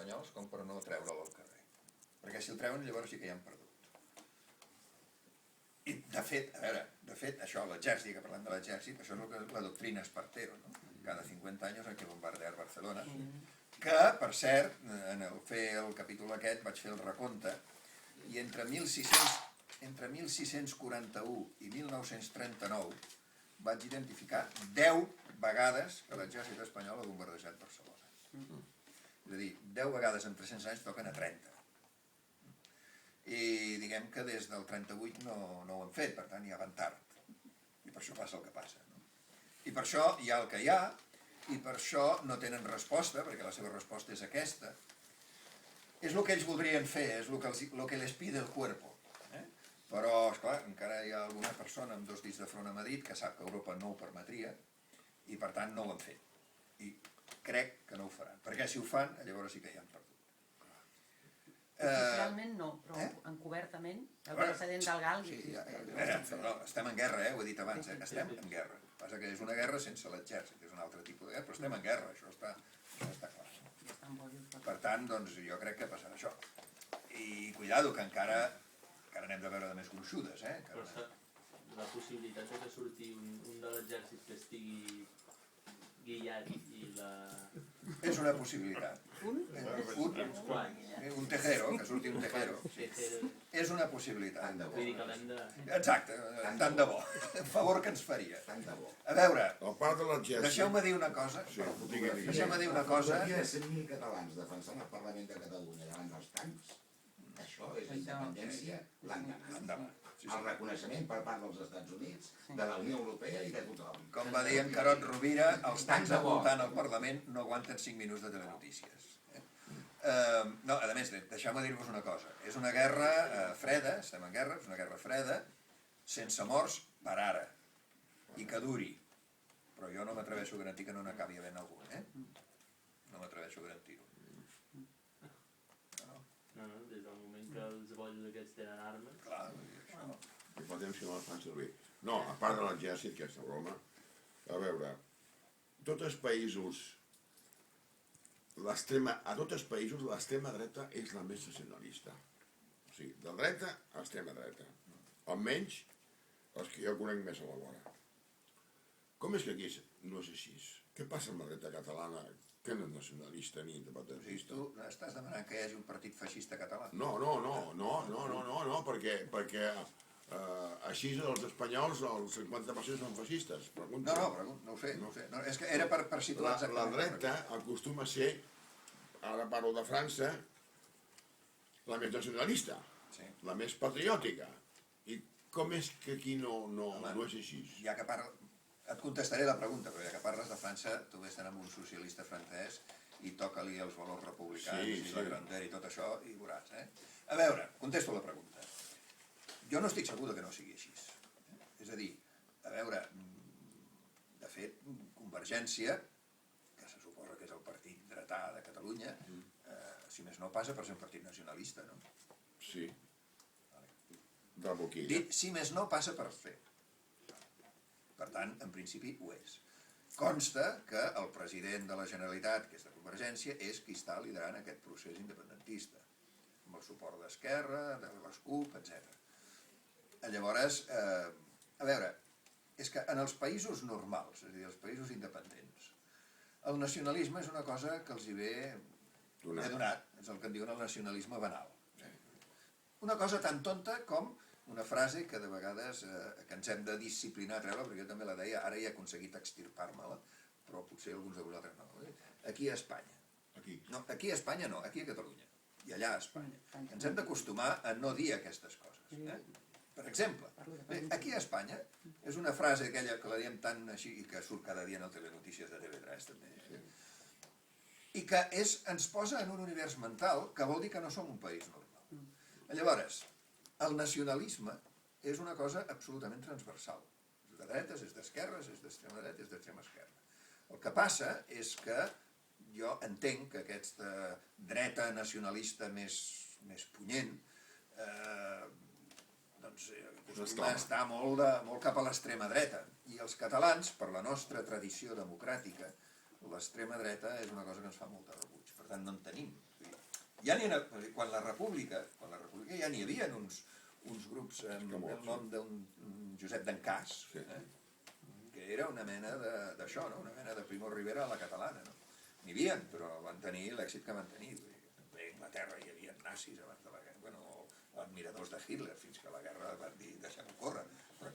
espanyols com per no treure'l al carrer. Perquè si el treuen llavors sí que ja han perdut. I de fet, això, l'exèrcit, que parlem de l'exèrcit, això és el que la doctrina Espartero, no? Cada 50 anys hay que bombardear Barcelona, que, per cert, en fer el capítol aquest vaig fer el recompte, i entre 1641 i 1939 vaig identificar 10 vegades que l'exèrcit espanyol ha bombardejat Barcelona. És a dir, 10 vegades en 300 anys toquen a 30. I diguem que des del 38 no ho han fet, per tant ja van tard. I per això passa el que passa. I per això hi ha el que hi ha, i per això no tenen resposta, perquè la seva resposta és aquesta. És el que ells voldrien fer, és el que les pide el cuerpo. Però, esclar, encara hi ha alguna persona amb 2 dits de front a Madrid que sap que Europa no ho permetria i per tant no ho han fet. I crec que no ho faran, perquè si ho fan, llavors sí que hi han perdut. Oficialment no, però encobertament, el precedent del Galli. Estem en guerra, ho he dit abans, estem en guerra. El que passa que és una guerra sense l'exèrcit, és un altre tipus de guerra, però estem en guerra, això està clar. Per tant, doncs jo crec que passarà això. I cuidado, que encara n'hem de veure de més gruixudes, Però la possibilitat que surti un de l'exèrcit que estigui guiat i la... És una possibilitat. Un tejero, que surti un tejero. És una possibilitat. Exacte, tant de bo. Favor que ens faria. A veure, deixeu-me dir una cosa. Deixeu-me dir una cosa. Hi ha 100.000 catalans defensant el Parlament de Catalunya davant dels tancs. Això és la independència l'endemà. El reconeixement per part dels Estats Units, de la Unió Europea i de tothom. Com va dir en Carod Rovira, els tancs envoltant el Parlament no aguanten 5 minuts de telenotícies. No, a més, deixeu-me dir-vos una cosa. És una guerra freda, estem en guerra, és una guerra freda, sense morts per ara, i que duri. Però jo no m'atreveixo a garantir que no n'acabi havent algun, No m'atreveixo a garantir-ho. No, des del moment que els bojos aquests tenen armes... Clar, això... I podem si no les fan servir. No, a part de l'exèrcit, aquesta broma, a veure, tots els països, a tots els països l'extrema dreta és la més nacionalista. O sigui, de dreta a extrema dreta. Almenys els que jo conec més a la vora. Com és que aquí no és així? Què passa amb la dreta catalana que no és nacionalista ni independentista? Tu estàs demanant que hi hagi un partit feixista català? No, perquè així els espanyols, el 50% són feixistes. No ho sé. És que era per situar exactament. La dreta acostuma a ser, ara parlo de França, la més nacionalista, la més patriòtica. I com és que aquí no és així? Ja que parles... Et contestaré la pregunta, però ja que parles de França, tu vés amb un socialista francès i toca-li els valors republicans i la grandeur i tot això i veuràs. A veure, contesto la pregunta. Jo no estic segur que no sigui així. És a dir, a veure, de fet, Convergència, que se suposa que és el partit dretà de Catalunya, si més no passa per ser un partit nacionalista, no? Sí. De boquilla. Dit, si més no passa per fer. Per tant, en principi ho és. Consta que el president de la Generalitat, que és de Convergència, és qui està liderant aquest procés independentista, amb el suport d'Esquerra, de les CUP, etc. Llavors, a veure, és que en els països normals, és a dir, els països independents, el nacionalisme és una cosa que els hi ve donat, és el que en diuen el nacionalisme banal. Una cosa tan tonta com una frase que de vegades que ens hem de disciplinar a treure, perquè jo també la deia, ara ja he aconseguit extirpar-me-la, però potser alguns de vosaltres no. Aquí a Espanya. No, aquí a Espanya no, aquí a Catalunya. I allà a Espanya. Ens hem d'acostumar a no dir aquestes coses. Per exemple, aquí a Espanya és una frase aquella que la diem tant així i que surt cada dia en el Telenotícies de TV3 també, i que ens posa en un univers mental que vol dir que no som un país normal. Llavors, el nacionalisme és una cosa absolutament transversal. És de dretes, és d'esquerres, és d'extrema dreta, és d'extrema esquerra. El que passa és que jo entenc que aquesta dreta nacionalista més punyent acostuma a estar molt cap a l'extrema dreta. I els catalans, per la nostra tradició democràtica, l'extrema dreta és una cosa que ens fa molt de rebuig. Per tant, no en tenim. Ja n'hi ha, quan la República ja n'hi havia uns grups amb el nom d'un Josep d'Encàs, que era una mena d'això, no? Una mena de Primo Rivera a la catalana, no? N'hi havia, però van tenir l'èxit que van tenir. A Anglaterra hi havia nazis abans de la guerra, bueno, admiradors de Hitler, fins que la guerra van dir deixem-ho córrer.